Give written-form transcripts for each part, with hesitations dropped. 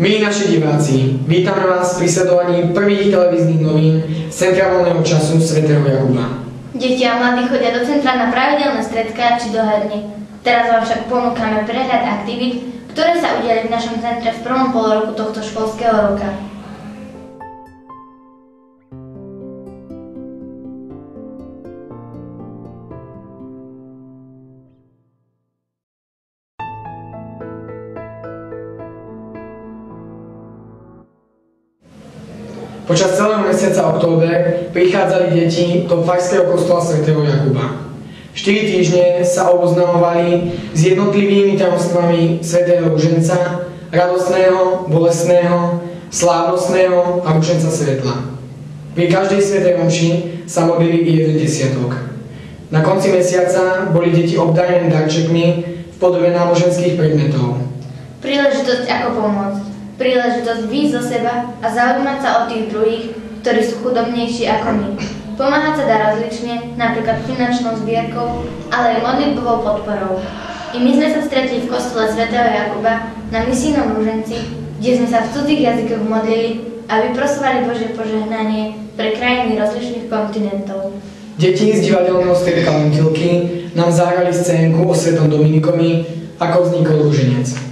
Milí naši diváci, vítame vás pri sledovaní prvých televíznych novín z centra voľného času svätého Jakuba. Deti a mladí chodia do centra na pravidelné stretká či do herne. Teraz vám však ponúkame prehľad aktivít, ktoré sa udiali v našom centre v prvom poloroku tohto školského roka. Počas celého mesiaca október prichádzali deti do farského kostola svätého Jakuba. 4 týždne sa oboznamovali s jednotlivými tajomstvami svätého ruženca, radostného, bolestného, slávnostného a ruženca svetla. Pri každej svätej omši sa modlili i jeden desiatok. Na konci mesiaca boli deti obdarené darčekmi v podobe náboženských predmetov. Príležitosť ako pomôcť. Príležitosť výjsť zo seba a zaujímať sa o tých druhých, ktorí sú chudobnejší ako my. Pomáhať sa dá rozlične, napríklad finančnou zbierkou, ale aj modlitbovou podporou. I my sme sa stretli v kostole svätého Jakuba na misijnom ruženci, kde sme sa v cudzích jazykoch modlili a vyprosovali Božie požehnanie pre krajiny rozličných kontinentov. Deti z divadelného stredka Lentilky nám zahrali scénku o svätom Dominikovi, ako vznikol ruženec.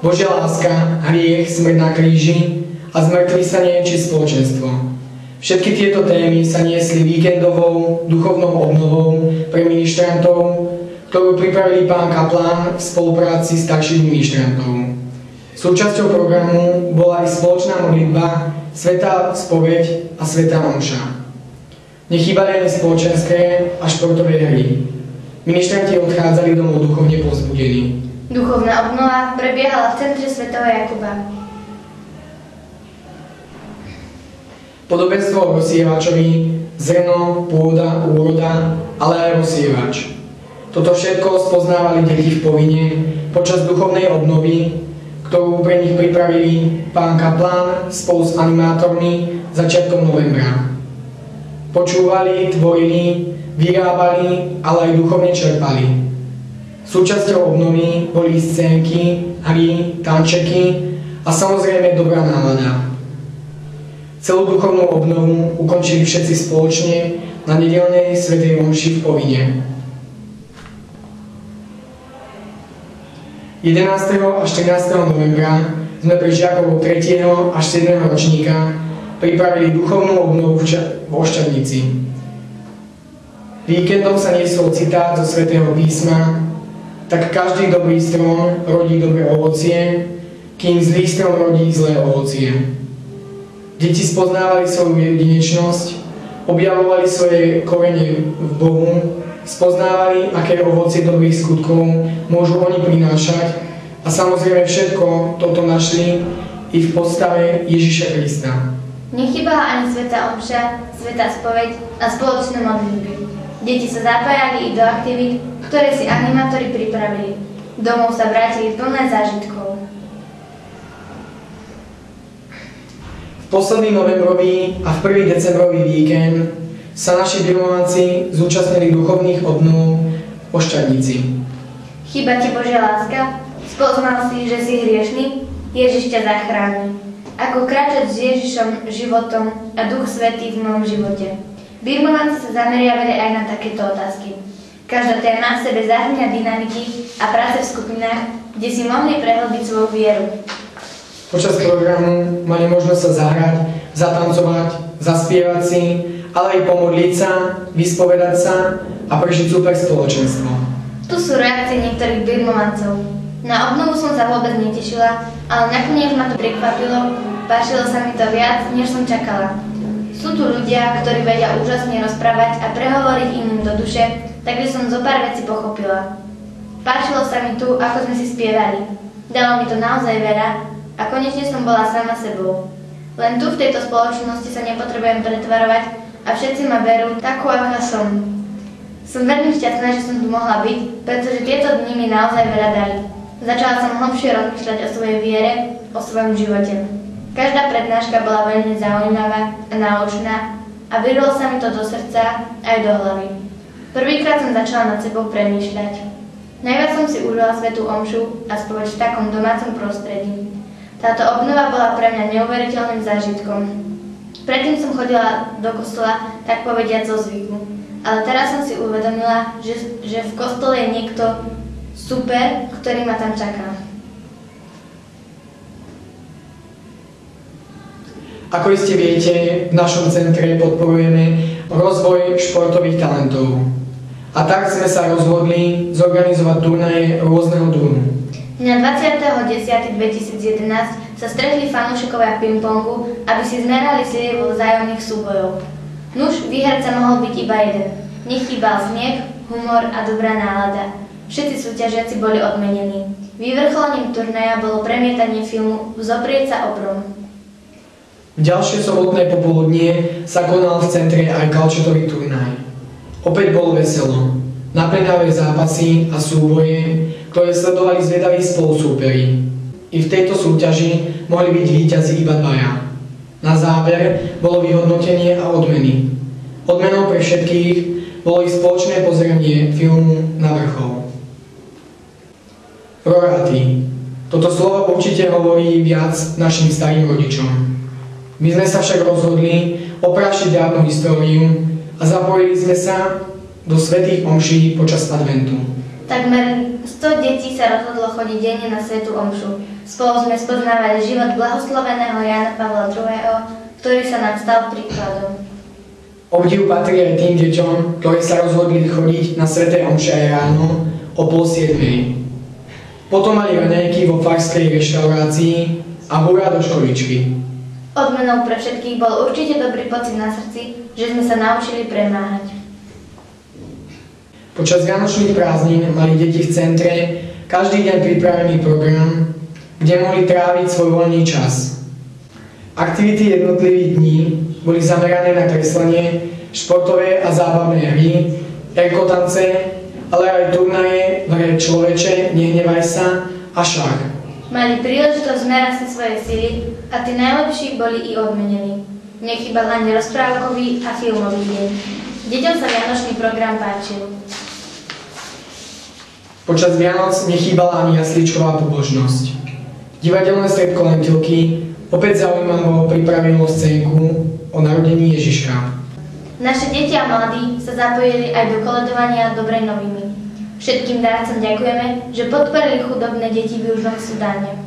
Božia láska, hriech, smrť na kríži a zmŕtvych stanie či spoločenstvo. Všetky tieto témy sa niesli víkendovou duchovnou obnovou pre ministrantov, ktorú pripravili pán kaplán v spolupráci s staršími ministrantov. Súčasťou programu bola aj spoločná modlitba, svätá spoveď a svätá omša. Nechýbali ani spoločenské a športové hry. Ministranti odchádzali domov duchovne povzbudení. Duchovná obnova prebiehala v centre svätého Jakuba. Podobenstvo o rozsievačovi, zrno, pôda, úroda, ale aj rozsievač. Toto všetko spoznávali deti v povinne počas duchovnej obnovy, ktorú pre nich pripravili pán kaplán spolu s animátormi začiatkom novembra. Počúvali, tvorili, vyrábali, ale aj duchovne čerpali. Súčasťou obnovy boli scénky, hry, tančeky a samozrejme dobrá nálada. Celú duchovnú obnovu ukončili všetci spoločne na nedeľnej svätej omši v Povinne. 11. až 13. novembra sme pre žiakov 3. až 7. ročníka pripravili duchovnú obnovu v Ošťavnici. Víkendom sa niesol citát zo svätého písma: tak každý dobrý strom rodí dobré ovocie, kým zlý strom rodí zlé ovocie. Deti spoznávali svoju jedinečnosť, objavovali svoje korene v Bohu, spoznávali, aké ovocie dobrých skutkov môžu oni prinášať a samozrejme všetko toto našli i v postave Ježiša Krista. Nechýbala ani svätá omša, svätá spoveď a spoločné modlitby. Deti sa zapájali i do aktivít, ktoré si animátori pripravili. Domov sa vrátili plné zážitkov. V posledný novembrový a v prvý decembrový víkend sa naši birmovanci zúčastnili duchovných obnov v Ošťavnici. Chýba ti Božia láska? Spoznal si, že si hriešný? Ježiš ťa zachráni. Ako kráčať s Ježišom životom a Duch Svätý v mojom živote? Birmovanci sa zameriavali aj na takéto otázky. Každá téma v sebe zahrňa dynamiky a práce v skupinách, kde si mohli prehlbiť svoju vieru. Počas programu mali možnosť sa zahrať, zatancovať, zaspievať si, ale aj pomodliť sa, vyspovedať sa a prežiť super spoločenstvo. Tu sú reakcie niektorých birmovancov. Na obnovu som sa vôbec netešila, ale nakoniec ma to prekvapilo, páčilo sa mi to viac, než som čakala. Sú tu ľudia, ktorí vedia úžasne rozprávať a prehovoriť iným do duše, takže som zo pár vecí pochopila. Páčilo sa mi tu, ako sme si spievali. Dalo mi to naozaj veľa a konečne som bola sama sebou. Len tu v tejto spoločnosti sa nepotrebujem pretvarovať a všetci ma berú takú, aká som. Som veľmi šťastná, že som tu mohla byť, pretože tieto dni mi naozaj veľa dali. Začala som hlbšie rozmýšľať o svojej viere, o svojom živote. Každá prednáška bola veľmi zaujímavá a náučná a vyrilo sa mi to do srdca aj do hlavy. Prvýkrát som začala nad sebou premýšľať. Najviac som si užila svätú omšu a spoveď v takom domácom prostredí. Táto obnova bola pre mňa neuveriteľným zážitkom. Predtým som chodila do kostola, tak povediať zo zvyku. Ale teraz som si uvedomila, že v kostole je niekto super, ktorý ma tam čaká. Ako iste viete, v našom centre podporujeme rozvoj športových talentov. A tak sme sa rozhodli zorganizovať turnaje rôzneho druhu. Dňa 20.10.2011 sa stretli fanúšikovia pingpongu, aby si zmerali sily vo vzájomných súbojov. Nuž, výherca mohol byť iba jeden. Nechýbal smiech, humor a dobrá nálada. Všetci súťažiaci boli odmenení. Vyvrcholením turnaja bolo premietanie filmu Vzoprieť sa obrom. Ďalšie sobotné popoludnie sa konal v centre aj galčetový turnaj. Opäť bolo veselo. Naplňavé zápasy a súboje, ktoré sledovali zvedaví spolusúperi. I v tejto súťaži mohli byť víťazi iba dvaja. Na záver bolo vyhodnotenie a odmeny. Odmenou pre všetkých bolo ich spoločné pozrenie filmu Na vrchol. Roraty. Toto slovo určite hovorí viac našim starým rodičom. My sme sa však rozhodli oprášiť dávnu históriu a zapojili sme sa do svätých omší počas adventu. Takmer 100 detí sa rozhodlo chodiť denne na svätú omšu. Spolu sme spoznávali život blahosloveného Jána Pavla II., ktorý sa nám stal príkladom. Obdiv patrí aj tým deťom, ktorí sa rozhodli chodiť na sväté omše aj ráno o 6:30. Potom mali raňajky vo farskej reštaurácii a hurá do školičky. Odmenou pre všetkých bol určite dobrý pocit na srdci, že sme sa naučili premáhať. Počas vianočných prázdnin mali deti v centre každý deň pripravený program, kde mohli tráviť svoj voľný čas. Aktivity jednotlivých dní boli zamerané na kreslenie, športové a zábavné hry, erkotance, ale aj turnaje v hre Človeče, Nehnevaj sa a šach. Mali príležitosť zmerať si svoje sily a tí najlepší boli i odmenení. Nechýbal ani rozprávkový a filmový deň. Deťom sa vianočný program páčil. Počas Vianoc nechýbala ani jasličková pobožnosť. Divadelné stredko Lentilky opäť zaujímavo pripravilo scénku o narodení Ježiška. Naše deti a mladí sa zapojili aj do koledovania dobrej noviny. Všetkým darcom ďakujeme, že podporili chudobné deti v Južnom Sudáne.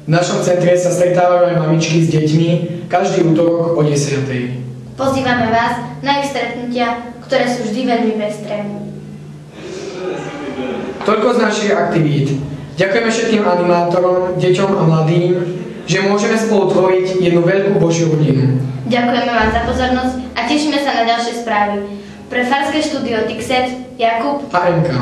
V našom centre sa stretávajú aj mamičky s deťmi každý útorok o 10:00. Pozývame vás na ich stretnutia, ktoré sú vždy veľmi pestré. Toľko z našich aktivít. Ďakujeme všetkým animátorom, deťom a mladým, že môžeme spolu tvoriť jednu veľkú Božiu rodinu. Ďakujeme vám za pozornosť a tešíme sa na ďalšie správy. Pre Farské štúdio Tixet, Jakub a Emka.